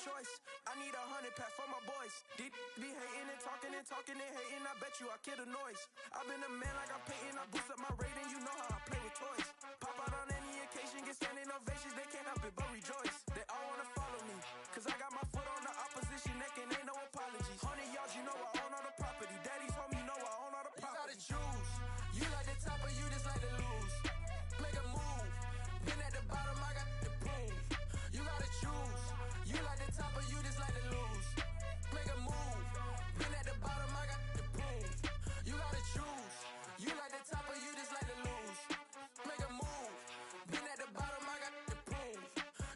choice. I need 100 pack for my boys. Be hating and talking and hating. I bet you I kill the noise. I've been a man like I'm Peyton. I boost up my rating. You know how I play with toys. Pop out on any occasion, get standing ovations. They can't help it but rejoice. They all wanna follow me, cause I got my foot on the opposition neck and ain't no apologies. 100 yards, you know I own all the property. Daddy's home, you know I own all the property. You gotta choose. You like the top or you just like to lose. Make a move. Been at the bottom, I got the proof. You gotta choose. You like the top or you just like to lose. Make a move. Been at the bottom, I got the proof. You gotta choose. You like the top or you just like to lose. Make a move. Been at the bottom, I got the proof.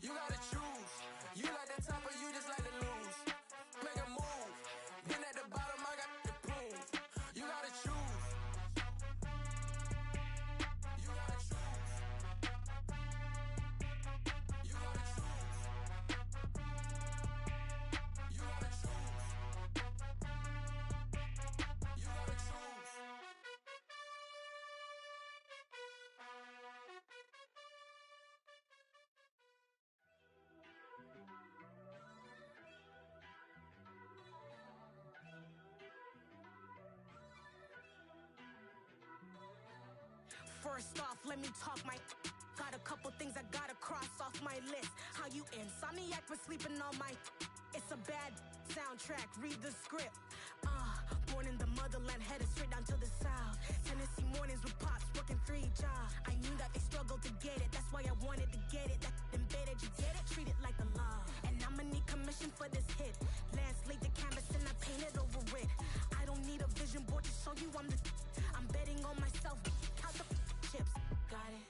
You gotta choose. You like the top or you just like to lose. Make a move. Been at the bottom, I got the proof. You gotta choose. You gotta choose. You gotta choose. You gotta choose. You gotta choose. First off, let me talk my. Got a couple things I gotta cross off my list. How you insomniac for sleeping on my. It's a bad soundtrack, read the script. Born in the motherland, headed straight down to the south. Tennessee mornings with pops, working 3 jobs. I knew that they struggled to get it, that's why I wanted to get it. That embedded, you get it? Treat it like a law. And I'ma need commission for this hit. Lance laid the canvas and I painted over it. I don't need a vision board to show you I'm betting on myself. Count the chips, got it.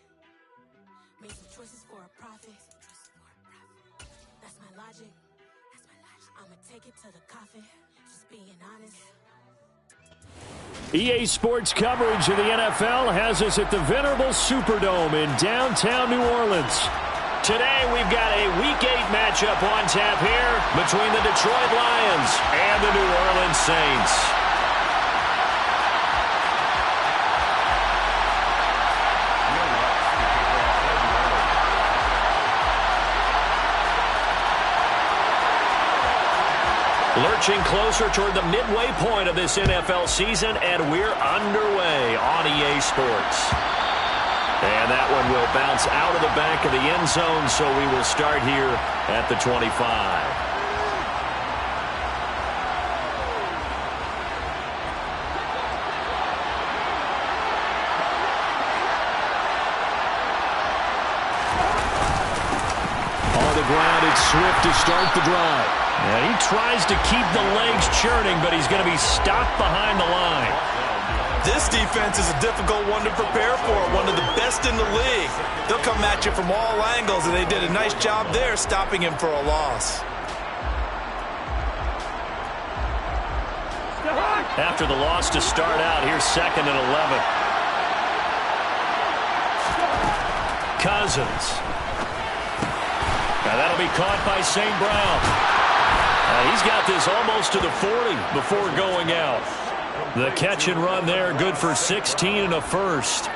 Made some choices for a profit. That's my logic. I'ma take it to the coffin. Just being honest. EA Sports coverage of the NFL has us at the venerable Superdome in downtown New Orleans. Today we've got a Week 8 matchup on tap here between the Detroit Lions and the New Orleans Saints. Lurching closer toward the midway point of this NFL season, and we're underway on EA Sports. And that one will bounce out of the back of the end zone, so we will start here at the 25. On the ground, it's Swift to start the drive. And he tries to keep the legs churning, but he's going to be stopped behind the line. This defense is a difficult one to prepare for, one of the best in the league. They'll come at you from all angles, and they did a nice job there stopping him for a loss. After the loss to start out, here's 2nd and 11. Cousins. Now that'll be caught by St. Brown. He's got this almost to the 40 before going out. The catch and run there, good for 16 and a first.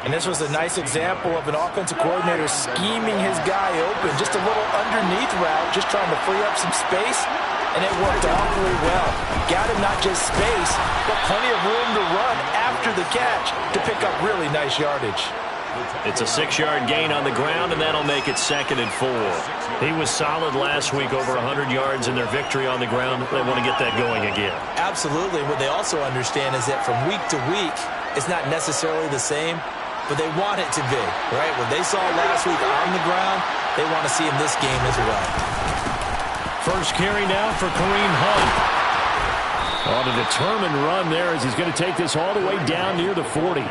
And this was a nice example of an offensive coordinator scheming his guy open. Just a little underneath route, just trying to free up some space, and it worked awfully well. Got him not just space, but plenty of room to run after the catch to pick up really nice yardage. It's a 6-yard gain on the ground, and that'll make it 2nd and 4. He was solid last week, over 100 yards in their victory on the ground. They want to get that going again. Absolutely. What they also understand is that from week to week, it's not necessarily the same, but they want it to be, right? What they saw last week on the ground, they want to see in this game as well. First carry now for Kareem Hunt. On a determined run there as he's going to take this all the way down near the 40.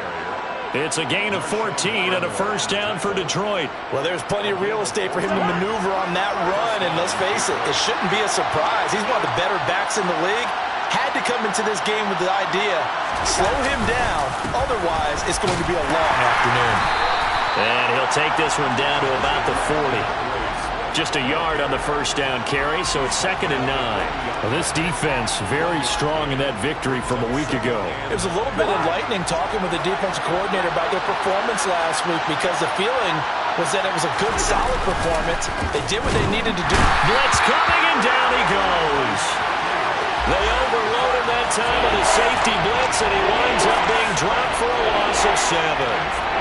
It's a gain of 14 and a first down for Detroit. Well, there's plenty of real estate for him to maneuver on that run, and let's face it, it shouldn't be a surprise. He's one of the better backs in the league. Had to come into this game with the idea, slow him down, otherwise it's going to be a long afternoon. And he'll take this one down to about the 40. Just a yard on the first down carry, so it's 2nd and 9. Well, this defense very strong in that victory from a week ago. It was a little bit enlightening talking with the defensive coordinator about their performance last week, because the feeling was that it was a good, solid performance. They did what they needed to do. Blitz coming, and down he goes. They overload him that time with a safety blitz, and he winds up being dropped for a loss of 7.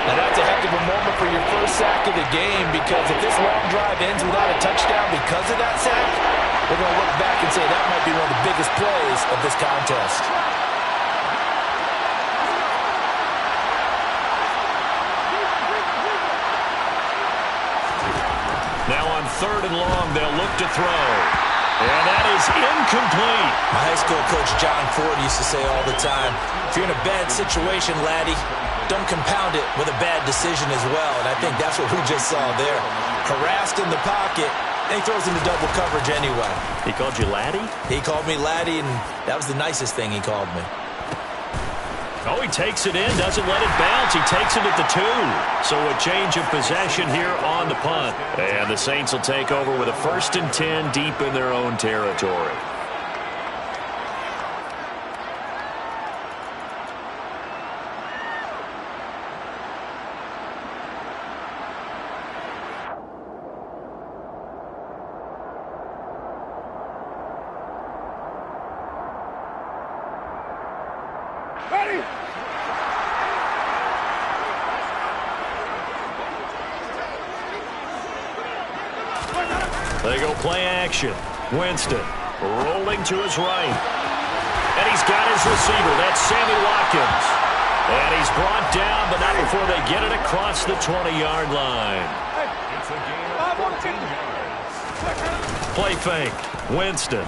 Now, that's a heck of a moment for your first sack of the game, because if this long drive ends without a touchdown because of that sack, we're going to look back and say that might be one of the biggest plays of this contest. Now on 3rd and long, they'll look to throw. And that is incomplete. My high school coach, John Ford, used to say all the time, if you're in a bad situation, laddie, don't compound it with a bad decision as well. And I think that's what we just saw there. Harassed in the pocket, and he throws into double coverage anyway. He called you laddie? He called me laddie, and that was the nicest thing he called me. Oh, he takes it in, doesn't let it bounce. He takes it at the 2. So a change of possession here on the punt. And the Saints will take over with a 1st and 10 deep in their own territory. They go play action. Winston rolling to his right. And he's got his receiver. That's Sammy Watkins. And he's brought down, but not before they get it across the 20-yard line. Play fake. Winston.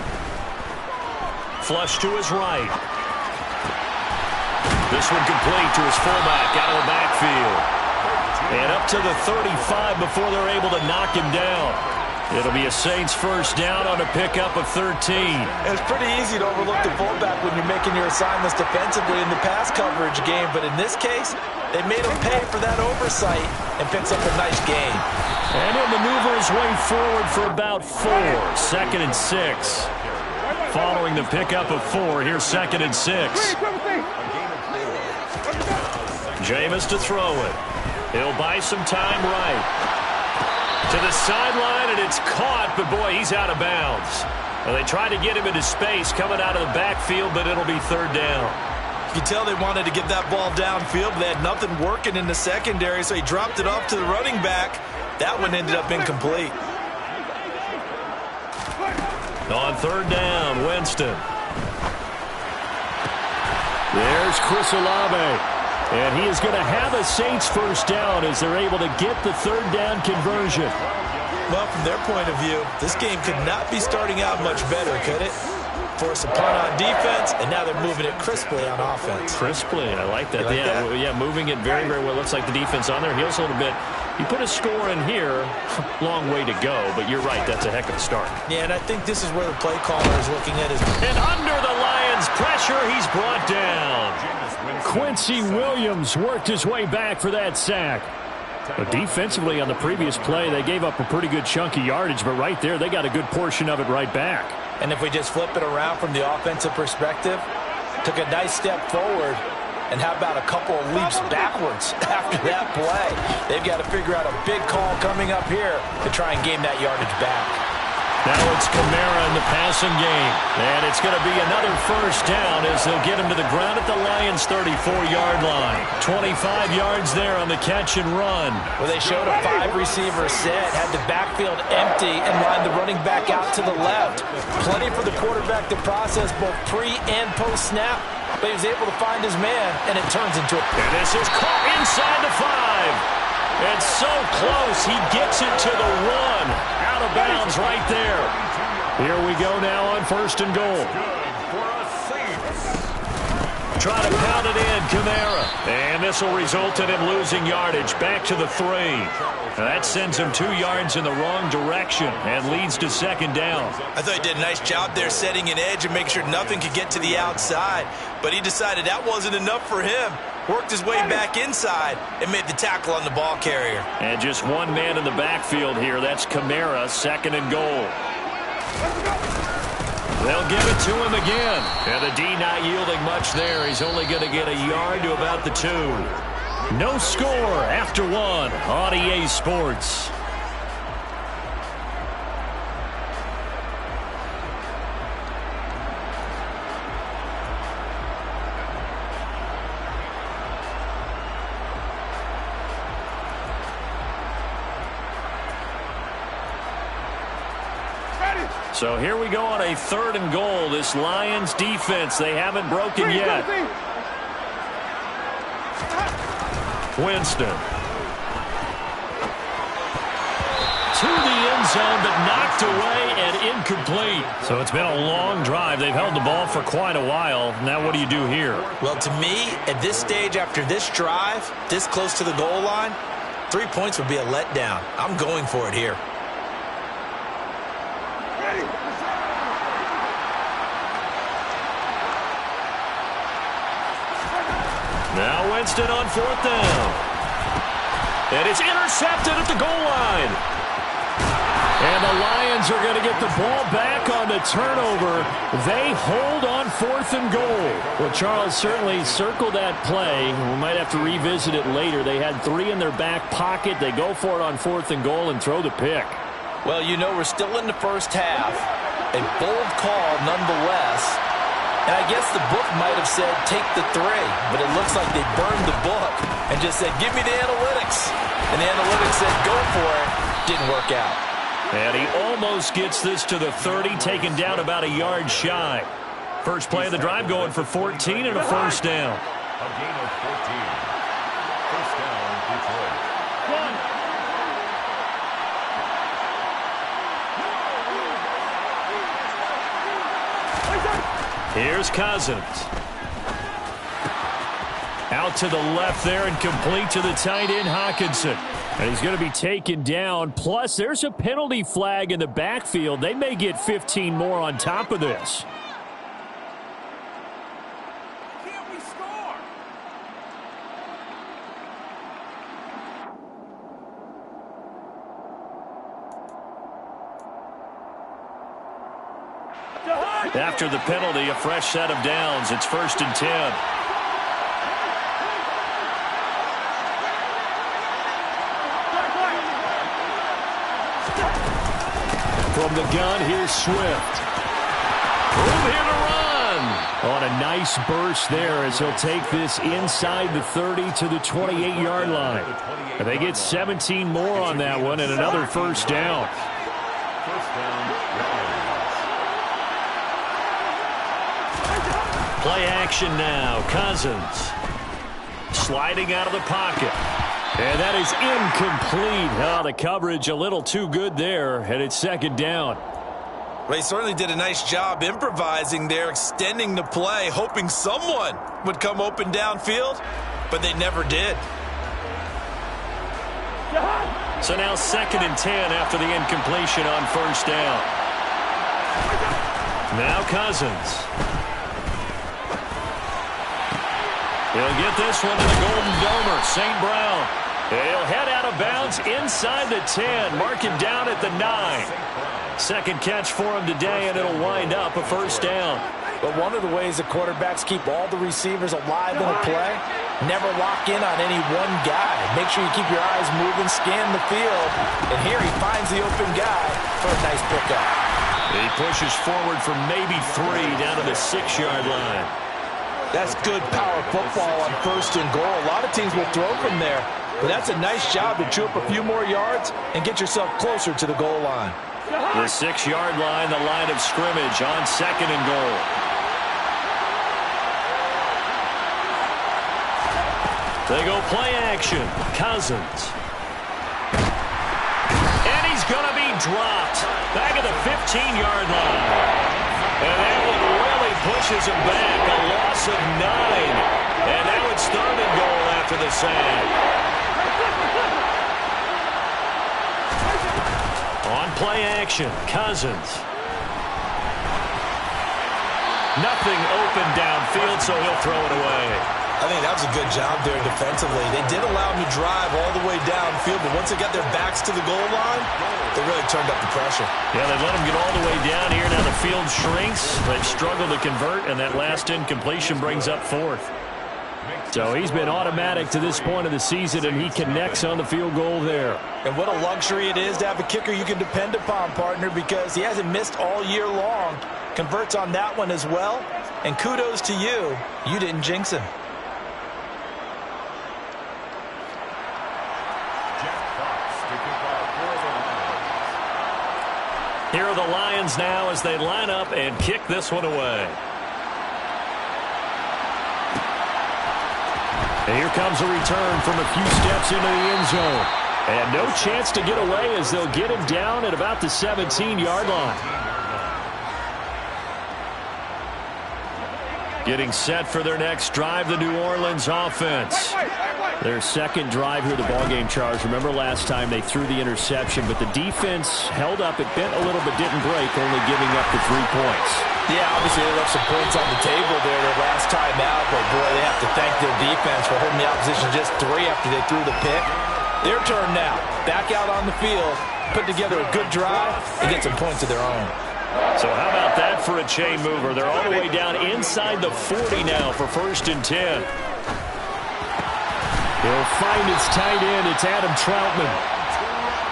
Flush to his right. This one complete to his fullback out of the backfield. And up to the 35 before they're able to knock him down. It'll be a Saints first down on a pickup of 13. It's pretty easy to overlook the fullback when you're making your assignments defensively in the pass coverage game, but in this case, they made him pay for that oversight and picks up a nice gain. And he'll maneuver his way forward for about 4. 2nd and 6. Following the pickup of 4, here's 2nd and 6. Jameis to throw it. He'll buy some time right. To the sideline, and it's caught, but boy, he's out of bounds. Well, they tried to get him into space coming out of the backfield, but it'll be 3rd down. You can tell they wanted to get that ball downfield, but they had nothing working in the secondary, so he dropped it off to the running back. That one ended up incomplete. On 3rd down, Winston. There's Chris Olave. And he is going to have a Saints first down as they're able to get the 3rd down conversion. Well, from their point of view, this game could not be starting out much better, could it? Force a punt on defense, and now they're moving it crisply on offense. Crisply, I like that. Like that? Yeah, moving it very, very well. Looks like the defense on their heels a little bit. You put a score in here, long way to go, but you're right, that's a heck of a start. Yeah, and I think this is where the play caller is looking at his... And under the Lions' pressure, he's brought down. Quincy Williams worked his way back for that sack. But defensively on the previous play, they gave up a pretty good chunk of yardage, but right there, they got a good portion of it right back. And if we just flip it around from the offensive perspective, took a nice step forward, and how about a couple of leaps backwards after that play? They've got to figure out a big call coming up here to try and gain that yardage back. Now it's Kamara in the passing game. And it's going to be another first down as they'll get him to the ground at the Lions' 34-yard line. 25 yards there on the catch and run. Well, they showed a 5-receiver set, had the backfield empty, and lined the running back out to the left. Plenty for the quarterback to process both pre- and post-snap, but he was able to find his man, and it turns into a... And this is caught inside the 5. And so close, he gets it to the 1. Out of bounds right there. Here we go now on 1st and goal. Try to pound it in, Kamara. And this will result in him losing yardage back to the 3. Now that sends him 2 yards in the wrong direction and leads to 2nd down. I thought he did a nice job there setting an edge and making sure nothing could get to the outside. But he decided that wasn't enough for him. Worked his way back inside and made the tackle on the ball carrier. And just one man in the backfield here. That's Kamara, 2nd and goal. They'll give it to him again. And the D not yielding much there. He's only going to get a yard to about the 2. No score after one on EA Sports. So here we go on a 3rd and goal. This Lions defense, they haven't broken yet. Winston. To the end zone, but knocked away and incomplete. So it's been a long drive. They've held the ball for quite a while. Now what do you do here? Well, to me, at this stage after this drive, this close to the goal line, 3 points would be a letdown. I'm going for it here. Now Winston on 4th down. And it's intercepted at the goal line. And the Lions are going to get the ball back on the turnover. They hold on 4th and goal. Well, Charles certainly circled that play. We might have to revisit it later. They had 3 in their back pocket. They go for it on 4th and goal and throw the pick. Well, you know, we're still in the first half. A bold call nonetheless. And I guess the book might have said, take the 3. But it looks like they burned the book and just said, give me the analytics. And the analytics said, go for it. Didn't work out. And he almost gets this to the 30, taken down about a yard shy. First play of the drive going for 14 and a first down. A gain of 14. First down, Detroit. Here's Cousins. Out to the left there and complete to the tight end, Hockenson. And he's going to be taken down. Plus, there's a penalty flag in the backfield. They may get 15 more on top of this. Can't we score? After the penalty, a fresh set of downs. It's 1st and 10. From the gun, here's Swift. Room here to run. On a nice burst there as he'll take this inside the 30 to the 28-yard line. And they get 17 more on that one and another first down. First down, Play action now. Cousins sliding out of the pocket. And that is incomplete. Oh, the coverage a little too good there, and it's 2nd down. Well, he certainly did a nice job improvising there, extending the play, hoping someone would come open downfield, but they never did. So now 2nd and 10 after the incompletion on first down. Now Cousins. He'll get this one to the Golden Domer, St. Brown. He'll head out of bounds inside the 10, mark him down at the 9. Second catch for him today, and it'll wind up a first down. But one of the ways the quarterbacks keep all the receivers alive in a play, never lock in on any one guy. Make sure you keep your eyes moving, scan the field, and here he finds the open guy for a nice pickup. He pushes forward for maybe 3 down to the 6-yard line. That's good power football on 1st and goal. A lot of teams will throw from there, but that's a nice job to chew up a few more yards and get yourself closer to the goal line. The 6-yard line, the line of scrimmage on 2nd and goal. They go play action. Cousins. And he's going to be dropped back at the 15-yard line. And that one really pushes him back. A loss of 9. And now it's 3rd and goal after the sack. On play action, Cousins. Nothing open downfield, so he'll throw it away. I think that was a good job there defensively. They did allow him to drive all the way downfield, but once they got their backs to the goal line, they really turned up the pressure. Yeah, they let him get all the way down here. Now the field shrinks. They've struggled to convert, and that last incompletion brings up 4th. So he's been automatic to this point of the season, and he connects on the field goal there. And what a luxury it is to have a kicker you can depend upon, partner, because he hasn't missed all year long. Converts on that one as well. And kudos to you. You didn't jinx him. Here are the Lions now as they line up and kick this one away. And here comes a return from a few steps into the end zone. And no chance to get away as they'll get him down at about the 17-yard line. Getting set for their next drive, the New Orleans offense. Their second drive here, the ballgame, Charles. Remember last time they threw the interception, but the defense held up. It bent a little but didn't break, only giving up the 3 points. Yeah, obviously they left some points on the table there their last time out, but boy, they have to thank their defense for holding the opposition just 3 after they threw the pick. Their turn now. Back out on the field, put together a good drive, and get some points of their own. So how about that for a chain mover? They're all the way down inside the 40 now for 1st and 10. He'll find his tight end. It's Adam Troutman.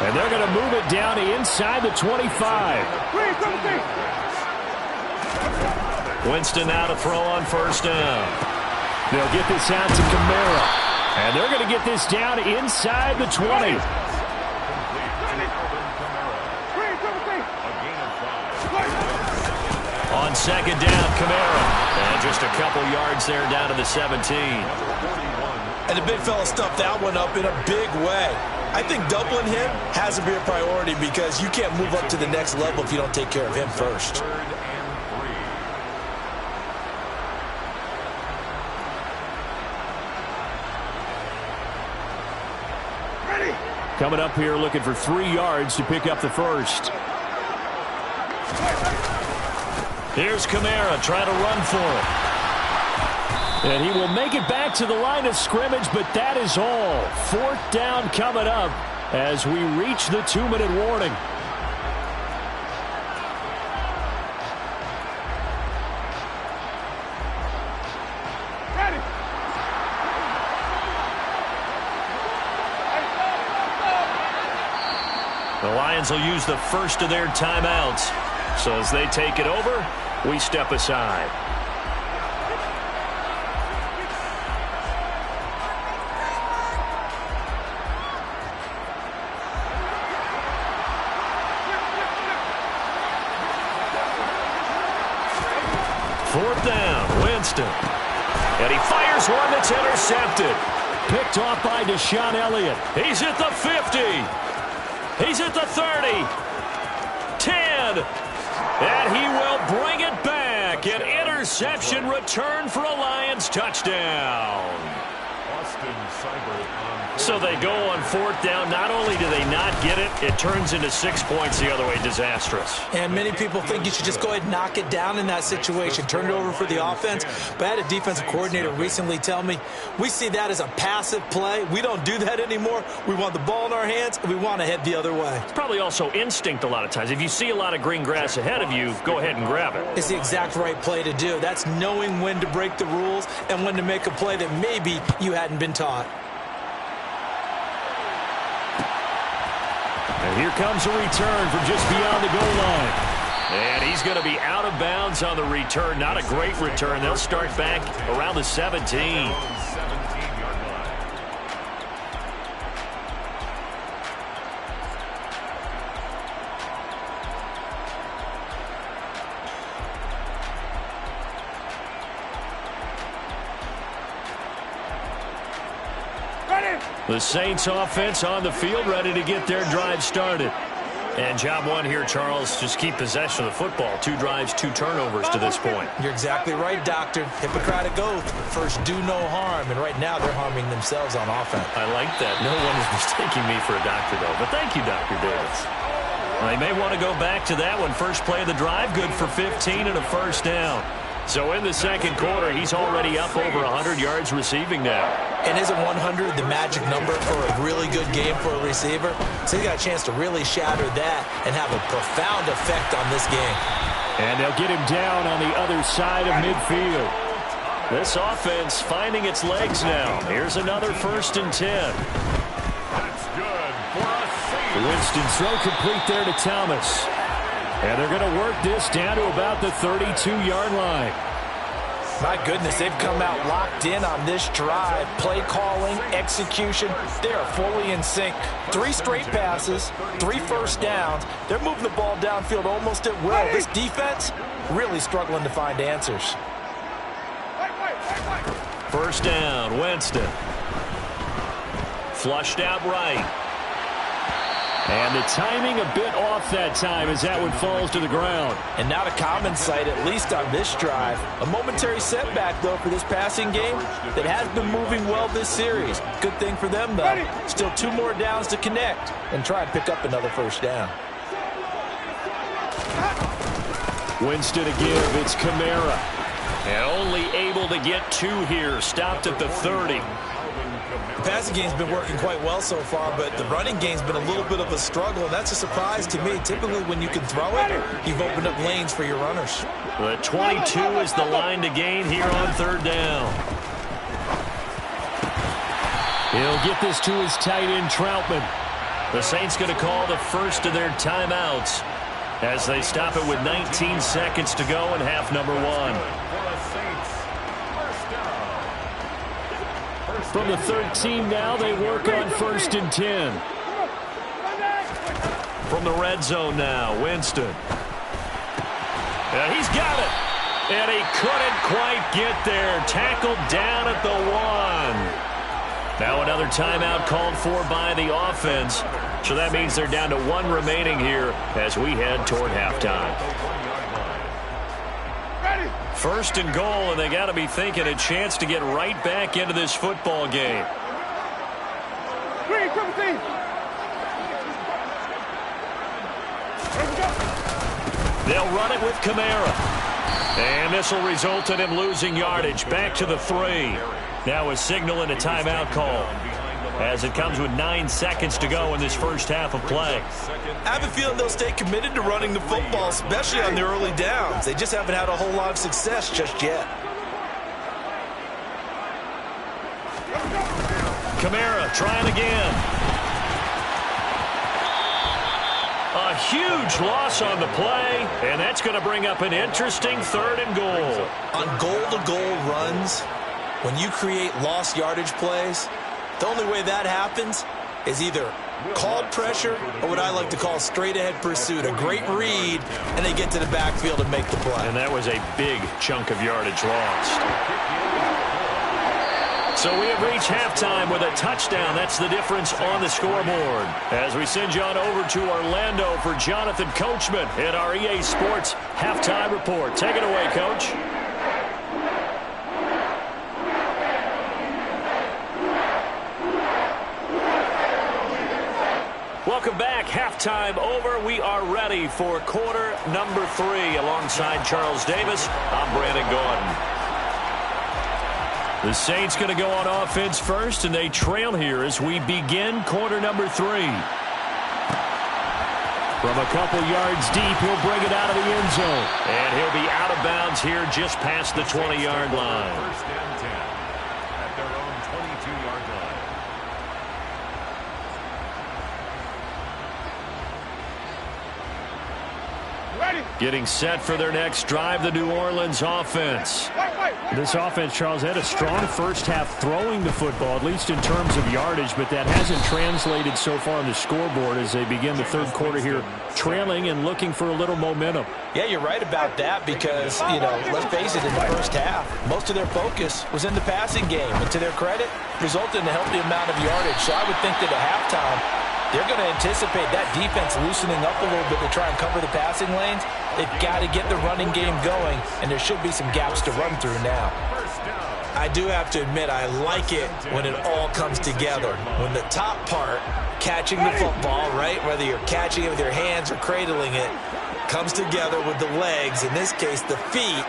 And they're going to move it down inside the 25. Winston now to throw on 1st down. They'll get this out to Kamara. And they're going to get this down inside the 20. On 2nd down, Kamara. And just a couple yards there down to the 17. And the big fella stuffed that one up in a big way. I think doubling him has to be a priority because you can't move up to the next level if you don't take care of him first. Coming up here looking for 3 yards to pick up the first. Here's Kamara trying to run for it. And he will make it back to the line of scrimmage, but that is all. 4th down coming up as we reach the 2-minute warning. The Lions will use the first of their timeouts. So as they take it over, we step aside. Fourth down, Winston. And he fires one that's intercepted. Picked off by Deshaun Elliott. He's at the 50. He's at the 30. 10. And he will bring it back. An interception return for a Lions touchdown. So they go on 4th down. Not only do they not get it, it turns into 6 points the other way. Disastrous. And many people think you should just go ahead and knock it down in that situation. Turn it over for the offense. But I had a defensive coordinator recently tell me, we see that as a passive play. We don't do that anymore. We want the ball in our hands, and we want to head the other way. It's probably also instinct a lot of times. If you see a lot of green grass ahead of you, go ahead and grab it. It's the exact right play to do. That's knowing when to break the rules and when to make a play that maybe you hadn't been taught. And here comes a return from just beyond the goal line. And he's going to be out of bounds on the return. Not a great return. They'll start back around the 17. The Saints offense on the field, ready to get their drive started. And job one here, Charles, just keep possession of the football. 2 drives, 2 turnovers to this point. You're exactly right, Doctor. Hippocratic oath. First, do no harm. And right now, they're harming themselves on offense. I like that. No one is mistaking me for a doctor, though. But thank you, Dr. Davis. They may want to go back to that one. First play of the drive, good for 15 and a 1st down. So in the 2nd quarter, he's already up over 100 yards receiving now. And isn't 100 the magic number for a really good game for a receiver? So he's got a chance to really shatter that and have a profound effect on this game. And they'll get him down on the other side of midfield. This offense finding its legs now. Here's another 1st and 10. That's good for a save. Winston throw complete there to Thomas. And they're going to work this down to about the 32-yard line. My goodness, they've come out locked in on this drive. Play calling, execution, they are fully in sync. 3 straight passes, 3 first downs. They're moving the ball downfield almost at will. This defense really struggling to find answers. 1st down, Winston. Flushed out right. And the timing a bit off that time as that one falls to the ground. And not a common sight, at least on this drive. A momentary setback, though, for this passing game that has been moving well this series. Good thing for them, though. Still 2 more downs to connect and try and pick up another 1st down. Winston to give. It's Kamara. And only able to get 2 here. Stopped at the 30. The passing game's been working quite well so far, but the running game's been a little bit of a struggle, and that's a surprise to me. Typically, when you can throw it, you've opened up lanes for your runners. The 22 is the line to gain here on 3rd down. He'll get this to his tight end, Troutman. The Saints going to call the first of their timeouts as they stop it with 19 seconds to go in half number 1. From the 13 now, they work on 1st and 10. From the red zone now, Winston. He's got it. And he couldn't quite get there. Tackled down at the 1. Now another timeout called for by the offense. So that means they're down to 1 remaining here as we head toward halftime. 1st and goal, and they got to be thinking a chance to get right back into this football game. They'll run it with Kamara. And this will result in him losing yardage. Back to the 3. Now a signal and a timeout call as it comes with 9 seconds to go in this first half of play. I have a feeling they'll stay committed to running the football, especially on the early downs. They just haven't had a whole lot of success just yet. Kamara trying again. A huge loss on the play, and that's going to bring up an interesting 3rd and goal. On goal-to-goal runs, when you create lost yardage plays, the only way that happens is either called pressure or what I like to call straight-ahead pursuit. A great read, and they get to the backfield and make the play. And that was a big chunk of yardage lost. So we have reached halftime with a touchdown. That's the difference on the scoreboard. As we send you on over to Orlando for Jonathan Coachman at our EA Sports Halftime Report. Take it away, Coach. Welcome back. Halftime over. We are ready for quarter number 3. Alongside Charles Davis, I'm Brandon Gordon. The Saints going to go on offense first, and they trail here as we begin quarter number 3. From a couple yards deep, he'll bring it out of the end zone. And he'll be out of bounds here just past the 20-yard line. 1st and 10 at their own 22-yard line. Getting set for their next drive, the New Orleans offense. This offense, Charles, had a strong first half throwing the football, at least in terms of yardage, but that hasn't translated so far on the scoreboard as they begin the 3rd quarter here, trailing and looking for a little momentum. Yeah, you're right about that because, let's face it, in the first half, most of their focus was in the passing game. And to their credit, resulted in a healthy amount of yardage. So I would think that at halftime, they're going to anticipate that defense loosening up a little bit to try and cover the passing lanes. They've got to get the running game going, and there should be some gaps to run through now. I do have to admit, I like it when it all comes together. When the top part, catching the football, right, whether you're catching it with your hands or cradling it, comes together with the legs, in this case the feet,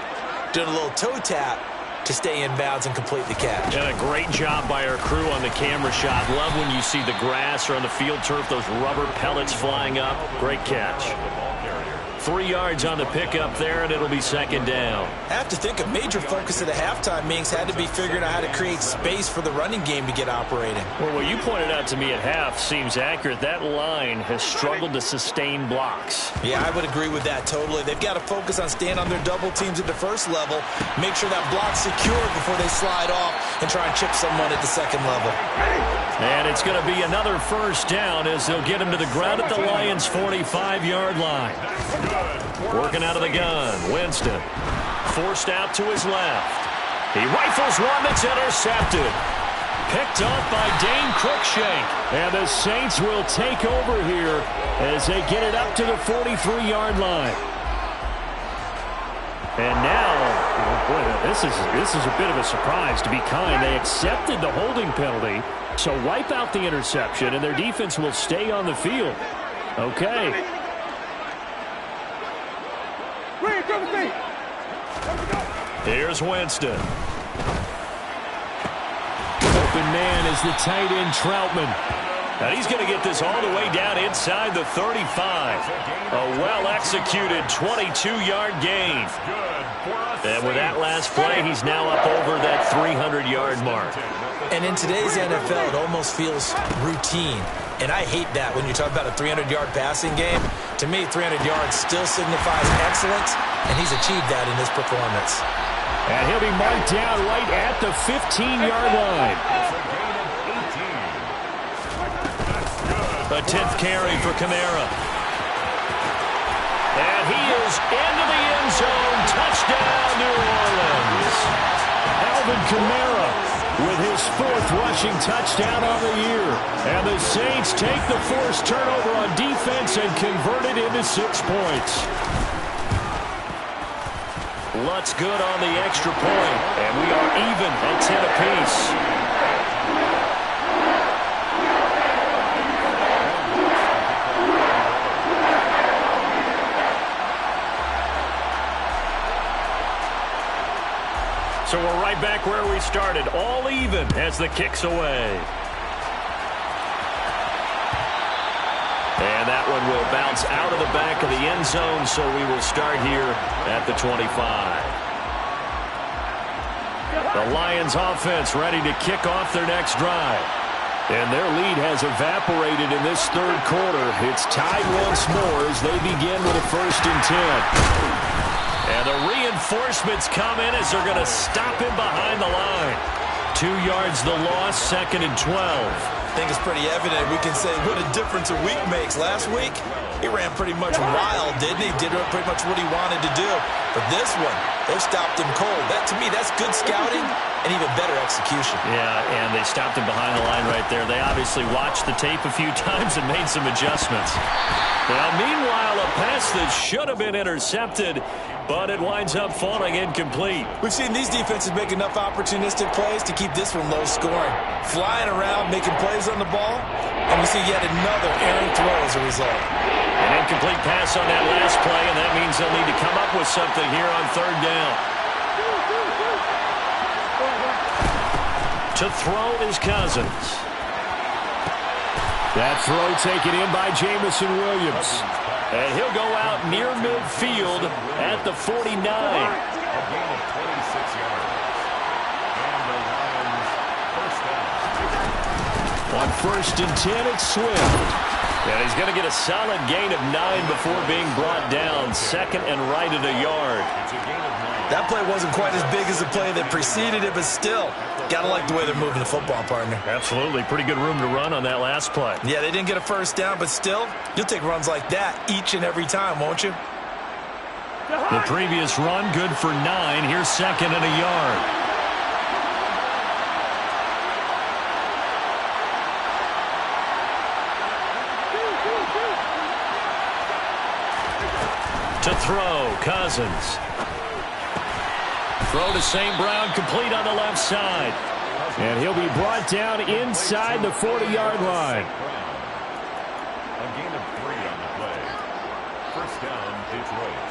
doing a little toe tap to stay in bounds and complete the catch. And a great job by our crew on the camera shot. Love when you see the grass or on the field turf, those rubber pellets flying up. Great catch. 3 yards on the pickup there, and it'll be second down. I have to think a major focus at the halftime means had to be figuring out how to create space for the running game to get operating. Well, what you pointed out to me at half seems accurate. That line has struggled to sustain blocks. Yeah, I would agree with that totally. They've got to focus on staying on their double teams at the first level, make sure that block's secure before they slide off and try and chip someone at the second level. And it's going to be another first down as they'll get him to the ground at the Lions' 45-yard line. Working out of the gun, Winston. Forced out to his left. He rifles one that's intercepted. Picked off by Dane Cruikshank. And the Saints will take over here as they get it up to the 43-yard line. And now, oh boy, this is a bit of a surprise, to be kind. They accepted the holding penalty, so wipe out the interception, and their defense will stay on the field. Okay. Here's Winston. Open man is the tight end, Troutman. And he's going to get this all the way down inside the 35. A well-executed 22-yard gain. And with that last play, he's now up over that 300-yard mark. And in today's NFL, it almost feels routine. And I hate that when you talk about a 300-yard passing game. To me, 300 yards still signifies excellence, and he's achieved that in his performance. And he'll be marked down right at the 15-yard line. A 10th carry for Kamara. And he is into the end zone. Touchdown, New Orleans. Alvin Kamara with his 4th rushing touchdown on the year. And the Saints take the forced turnover on defense and convert it into 6 points. Lutz good on the extra point, and we are even at 10 apiece. So we're right back where we started, all even as the kick's away. And that one will bounce out of the back of the end zone, so we will start here at the 25. The Lions offense ready to kick off their next drive. And their lead has evaporated in this third quarter. It's tied once more as they begin with a 1st and 10. And the reinforcements come in as they're going to stop him behind the line. 2 yards the loss, 2nd and 12. I think it's pretty evident. We can say what a difference a week makes. Last week, he ran pretty much wild, didn't he? Did pretty much what he wanted to do. But this one, they stopped him cold. That, to me, that's good scouting and even better execution. Yeah, and they stopped him behind the line right there. They obviously watched the tape a few times and made some adjustments. Now, meanwhile, a pass that should have been intercepted, but it winds up falling incomplete. We've seen these defenses make enough opportunistic plays to keep this one low scoring. Flying around, making plays on the ball, and we see yet another errant throw as a result. An incomplete pass on that last play, and that means they'll need to come up with something here on 3rd down. To throw is Cousins. That throw taken in by Jameson Williams. And he'll go out near midfield at the 49. A gain of 26 yards. And the Lions first down. On 1st and 10, it's Swift. And he's going to get a solid gain of 9 before being brought down. 2nd and right at a yard. It's a gain of 9. That play wasn't quite as big as the play that preceded it, but still, gotta like the way they're moving the football, partner. Absolutely. Pretty good room to run on that last play. Yeah, they didn't get a first down, but still, you'll take runs like that each and every time, won't you? The previous run, good for 9. Here's 2nd and a yard. To throw, Cousins. Throw to St. Brown, complete on the left side. And he'll be brought down inside the 40-yard line. A gain of 3 on the play. First down, Detroit.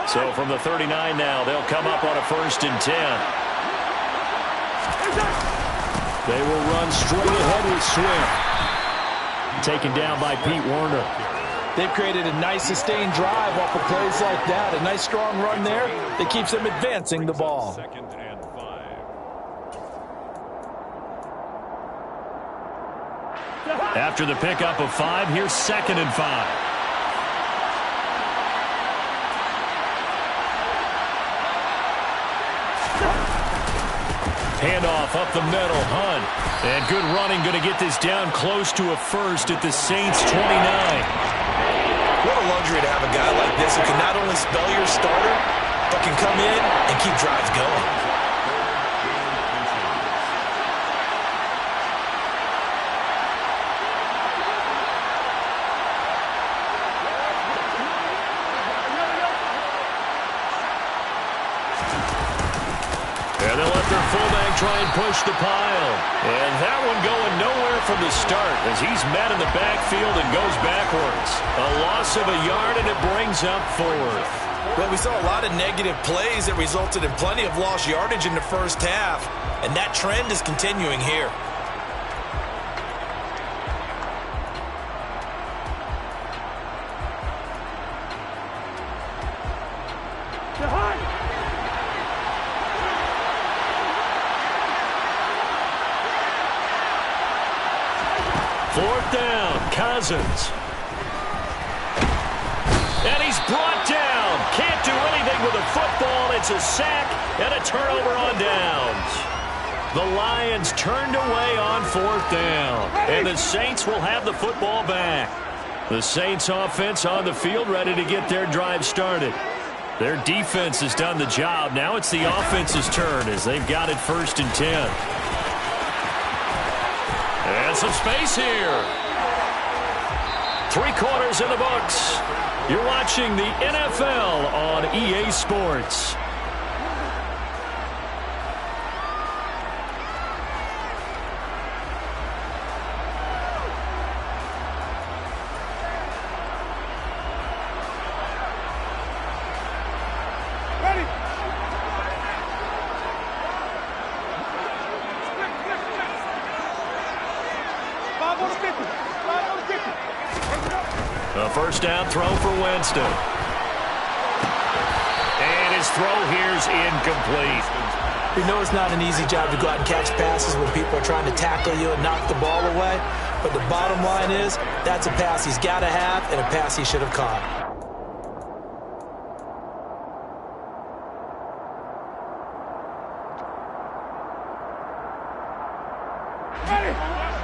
So from the 39 now, they'll come up on a 1st and 10. They will run straight ahead with Swift. Taken down by Pete Werner. They've created a nice sustained drive off of plays like that. A nice strong run there that keeps them advancing the ball. Second and 5. After the pickup of 5, here's 2nd and 5. Handoff up the middle, Hunt. And good running, going to get this down close to a first at the Saints' 29. What a luxury to have a guy like this who can not only spell your starter, but can come in and keep drives going. And they'll let their fullback try and push the pile. And that one going nowhere from the start as he's met in the backfield and goes backwards. A loss of a yard, and it brings up 4th. Well, we saw a lot of negative plays that resulted in plenty of lost yardage in the first half, and that trend is continuing here. Fourth down, Cousins. And he's brought down. Can't do anything with a football. It's a sack and a turnover on downs. The Lions turned away on 4th down. And the Saints will have the football back. The Saints offense on the field ready to get their drive started. Their defense has done the job. Now it's the offense's turn as they've got it 1st and 10. And some space here. 3 quarters in the books. You're watching the NFL on EA Sports. A first down throw for Winston. And his throw here's incomplete. We know it's not an easy job to go out and catch passes when people are trying to tackle you and knock the ball away. But the bottom line is, that's a pass he's got to have and a pass he should have caught.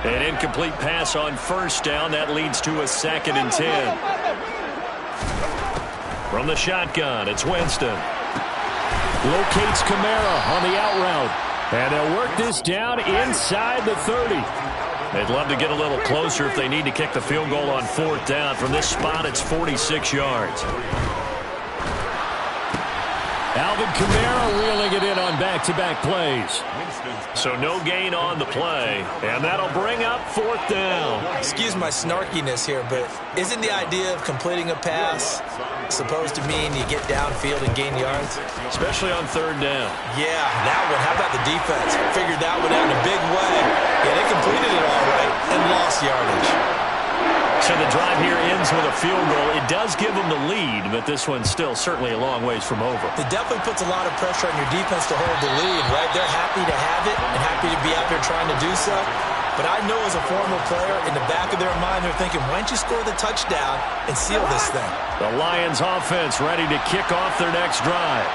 An incomplete pass on first down. That leads to a 2nd and 10. From the shotgun, it's Winston. Locates Kamara on the out route. And they'll work this down inside the 30. They'd love to get a little closer if they need to kick the field goal on 4th down. From this spot, it's 46 yards. Alvin Kamara reeling it in on back-to-back plays. So no gain on the play, and that'll bring up 4th down. Excuse my snarkiness here, but isn't the idea of completing a pass supposed to mean you get downfield and gain yards? Especially on 3rd down. Yeah, that one. How about the defense? Figured that one out in a big way. Yeah, they completed it all right and lost yardage. So the drive here ends with a field goal. It does give them the lead, but this one's still certainly a long ways from over. It definitely puts a lot of pressure on your defense to hold the lead, right? They're happy to have it and happy to be out there trying to do so. But I know as a former player, in the back of their mind, they're thinking, why don't you score the touchdown and seal this thing? The Lions offense ready to kick off their next drive.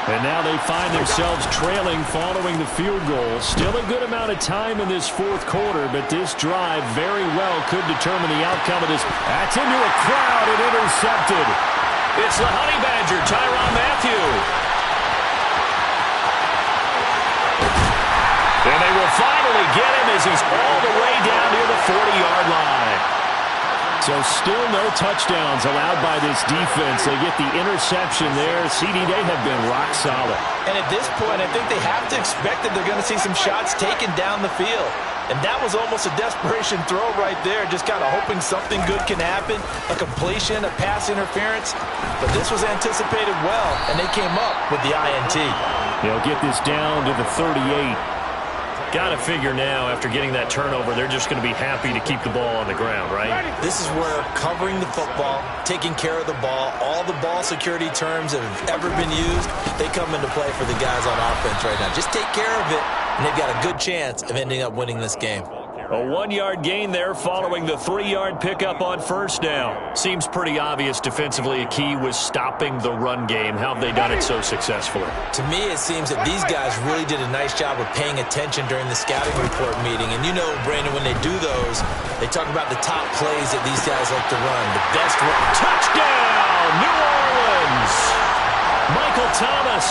And now they find themselves trailing following the field goal. Still a good amount of time in this 4th quarter, but this drive very well could determine the outcome of this. That's into a crowd and intercepted. It's the Honey Badger, Tyrann Mathieu. And they will finally get him as he's all the way down near the 40-yard line. So still no touchdowns allowed by this defense. They get the interception there. CD, they have been rock solid. And at this point, I think they have to expect that they're going to see some shots taken down the field. And that was almost a desperation throw right there, just kind of hoping something good can happen, a completion, a pass interference. But this was anticipated well, and they came up with the INT. They'll get this down to the 38. Got to figure now, after getting that turnover, they're just going to be happy to keep the ball on the ground, right? This is where covering the football, taking care of the ball, all the ball security terms that have ever been used, they come into play for the guys on offense right now. Just take care of it, and they've got a good chance of ending up winning this game. A 1-yard gain there following the 3-yard pickup on first down. Seems pretty obvious defensively a key was stopping the run game. How have they done it so successfully? To me, it seems that these guys really did a nice job of paying attention during the scouting report meeting. And you know, Brandon, when they do those, they talk about the top plays that these guys like to run. The best run. Touchdown, New Orleans! Michael Thomas,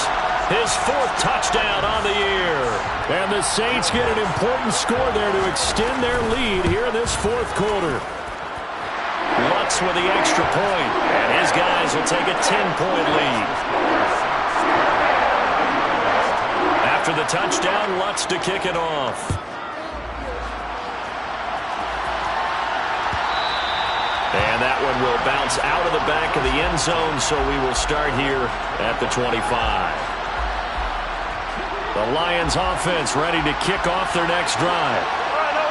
his 4th touchdown on the year. And the Saints get an important score there to extend their lead here in this 4th quarter. Lutz with the extra point, and his guys will take a 10-point lead. After the touchdown, Lutz to kick it off. And that one will bounce out of the back of the end zone, so we will start here at the 25. The Lions offense ready to kick off their next drive.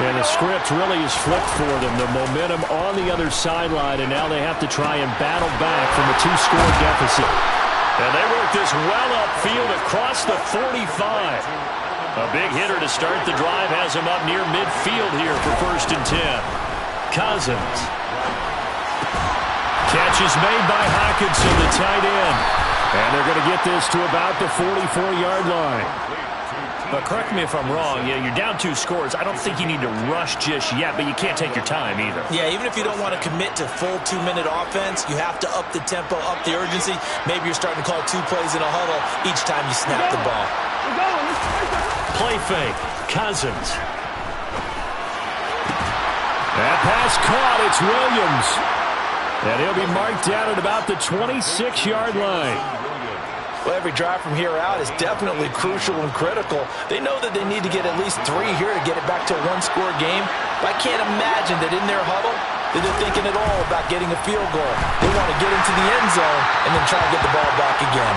And the script really is flipped for them. The momentum on the other sideline, and now they have to try and battle back from a 2-score deficit. And they work this well upfield across the 45. A big hitter to start the drive has him up near midfield here for 1st and 10. Cousins. Catch is made by Hockenson, the tight end. And they're going to get this to about the 44-yard line. But correct me if I'm wrong, you're down 2 scores. I don't think you need to rush just yet, but you can't take your time either. Yeah, even if you don't want to commit to full 2-minute offense, you have to up the tempo, up the urgency. Maybe you're starting to call 2 plays in a huddle each time you snap the ball. Play fake. Cousins. That pass caught. It's Williams. And he'll be marked down at about the 26-yard line. Well, every drive from here out is definitely crucial and critical. They know that they need to get at least 3 here to get it back to a 1-score game. But I can't imagine that in their huddle that they're thinking at all about getting a field goal. They want to get into the end zone and then try to get the ball back again.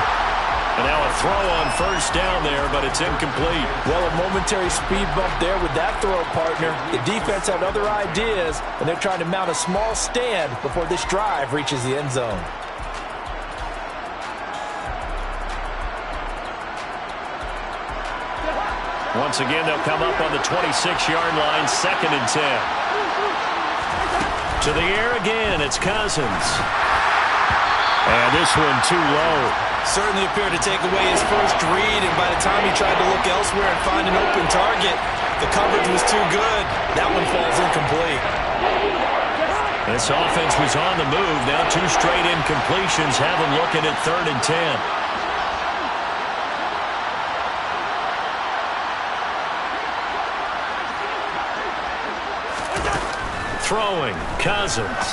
And now a throw on first down there, but it's incomplete. Well, a momentary speed bump there with that throw, partner. The defense had other ideas, and they're trying to mount a small stand before this drive reaches the end zone. Once again, they'll come up on the 26-yard line, 2nd and 10. To the air again, it's Cousins. And this one too low. Certainly appeared to take away his first read, and by the time he tried to look elsewhere and find an open target, the coverage was too good. That one falls incomplete. This offense was on the move. Now 2 straight incompletions have them looking at 3rd and 10. Throwing, Cousins.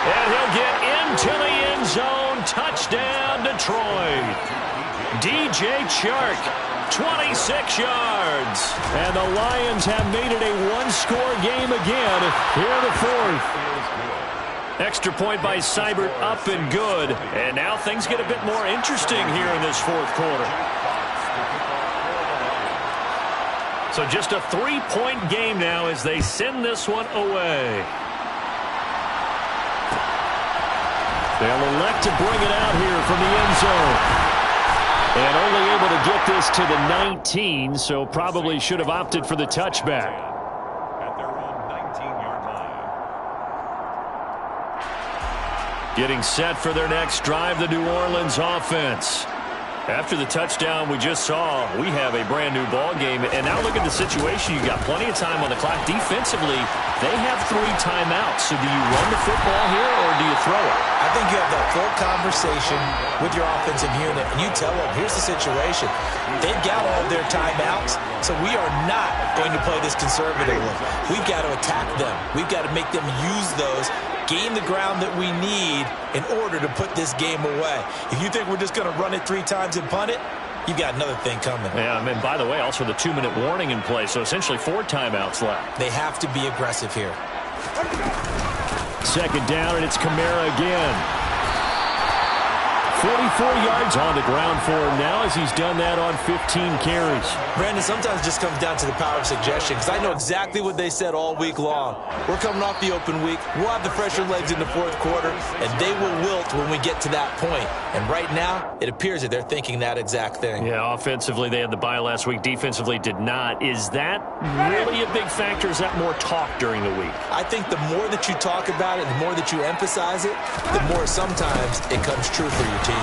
And he'll get into the end zone. Touchdown, Detroit. DJ Chark, 26 yards. And the Lions have made it a 1-score game again here in the 4th. Extra point by Seibert, up and good. And now things get a bit more interesting here in this 4th quarter. So just a 3-point game now as they send this one away. They'll elect to bring it out here from the end zone. And only able to get this to the 19, so probably should have opted for the touchback. At their own 19-yard line. Getting set for their next drive, the New Orleans offense. After the touchdown we just saw, we have a brand-new ball game. And now look at the situation. You got plenty of time on the clock. Defensively, they have 3 timeouts. So do you run the football here or do you throw it? I think you have that full conversation with your offensive unit, and you tell them, here's the situation. They've got all of their timeouts, so we are not going to play this conservatively. We've got to attack them. We've got to make them use those, gain the ground that we need in order to put this game away. If you think we're just going to run it 3 times and punt it, you've got another thing coming. Yeah, and by the way, also the 2-minute warning in play, so essentially 4 timeouts left. They have to be aggressive here. 2nd down, and it's Kamara again. 44 yards on the ground for him now as he's done that on 15 carries. Brandon, sometimes it just comes down to the power of suggestion, because I know exactly what they said all week long. We're coming off the open week. We'll have the fresher legs in the fourth quarter, and they will wilt when we get to that point. And right now, it appears that they're thinking that exact thing. Yeah, offensively, they had the bye last week. Defensively, did not. Is that really a big factor? Is that more talk during the week? I think the more that you talk about it, the more that you emphasize it, the more sometimes it comes true for your team.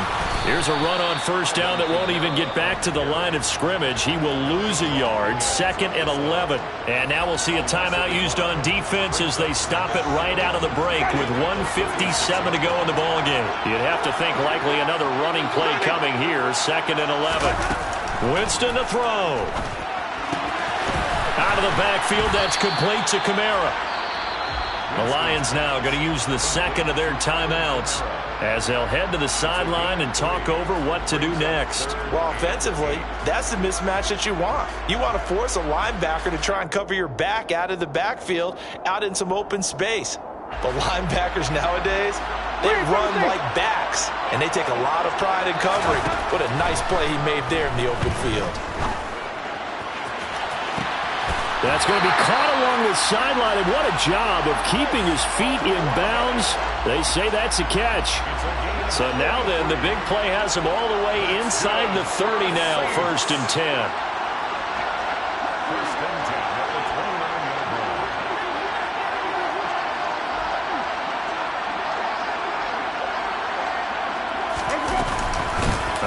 Here's a run on first down that won't even get back to the line of scrimmage. He will lose a yard, 2nd and 11. And now we'll see a timeout used on defense as they stop it right out of the break with 1:57 to go in the ballgame. You'd have to think likely another running play coming here, 2nd and 11. Winston to throw. Out of the backfield, that's complete to Kamara. The Lions now going to use the second of their timeouts as they'll head to the sideline and talk over what to do next. Well, offensively, that's the mismatch that you want. You want to force a linebacker to try and cover your back out of the backfield, out in some open space. But linebackers nowadays, they run like backs, and they take a lot of pride in covering. What a nice play he made there in the open field. That's going to be caught along the sideline, and what a job of keeping his feet in bounds. They say that's a catch. So now then, the big play has him all the way inside the 30 now, 1st and 10.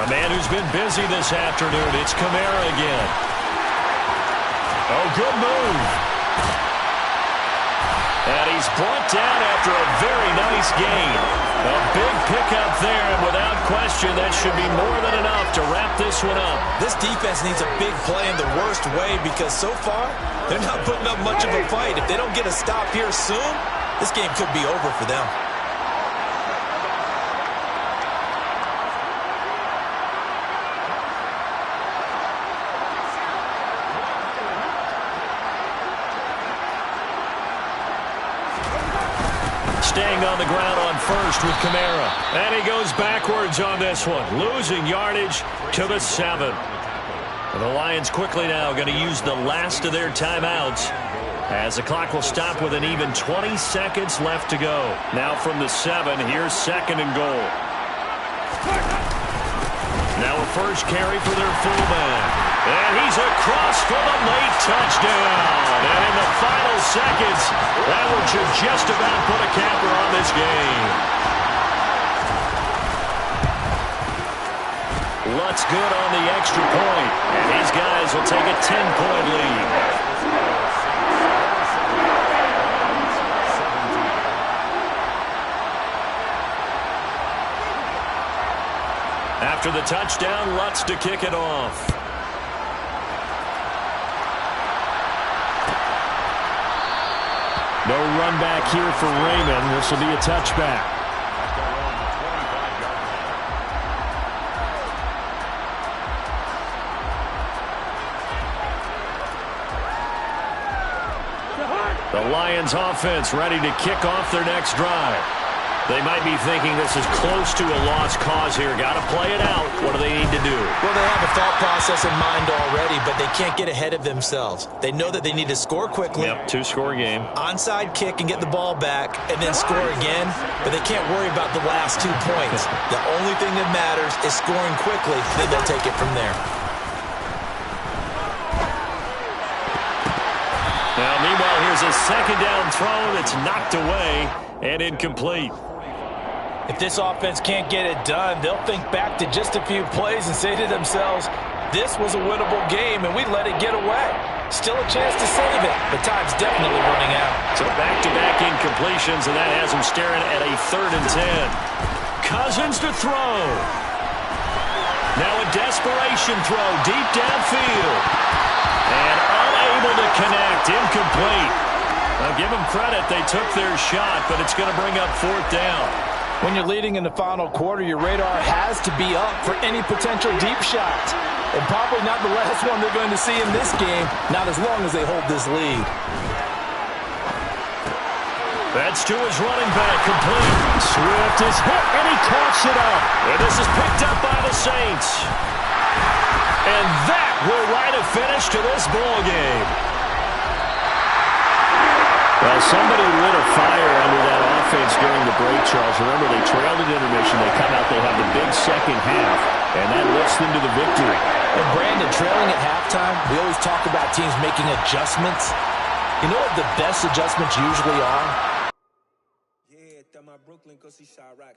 A man who's been busy this afternoon, it's Kamara again. Oh, good move. And he's brought down after a very nice gain. A big pickup there, and without question, that should be more than enough to wrap this one up. This defense needs a big play in the worst way because so far, they're not putting up much of a fight. If they don't get a stop here soon, this game could be over for them. Staying on the ground on first with Kamara. And he goes backwards on this one, losing yardage to the 7. And the Lions quickly now going to use the last of their timeouts as the clock will stop with an even 20 seconds left to go. Now from the 7, here's 2nd and goal. Now a first carry for their fullback. And he's across for the late touchdown. And in the final seconds, that one should just about put a capper on this game. Lutz good on the extra point. And these guys will take a 10-point lead. After the touchdown, Lutz to kick it off. No run back here for Raymond. This will be a touchback. The Lions offense ready to kick off their next drive. They might be thinking this is close to a lost cause here. Got to play it out. What do they need to do? Well, they have a thought process in mind already, but they can't get ahead of themselves. They know that they need to score quickly. Yep, 2-score game. Onside kick and get the ball back, and then score again. But they can't worry about the last 2 points. The only thing that matters is scoring quickly. Then they'll take it from there. Now, meanwhile, here's a 2nd down throw that's knocked away and incomplete. If this offense can't get it done, they'll think back to just a few plays and say to themselves, this was a winnable game, and we let it get away. Still a chance to save it, but time's definitely running out. So back-to-back incompletions, and that has him staring at a 3rd and 10. Cousins to throw. Now a desperation throw deep downfield. And unable to connect, incomplete. Now give them credit, they took their shot, but it's going to bring up 4th down. When you're leading in the final quarter, your radar has to be up for any potential deep shots. And probably not the last one they're going to see in this game, not as long as they hold this lead. That's to his running back, complete. Swift is hit, and he coughs it up. And this is picked up by the Saints. And that will write a finish to this ball game. Well, somebody lit a fire under that offense during the break, Charles. Remember, they trailed at intermission. They come out, they have the big second half, and that lifts them to the victory. And Brandon, trailing at halftime, we always talk about teams making adjustments. You know what the best adjustments usually are? Yeah, my Brooklyn, go see Chirac.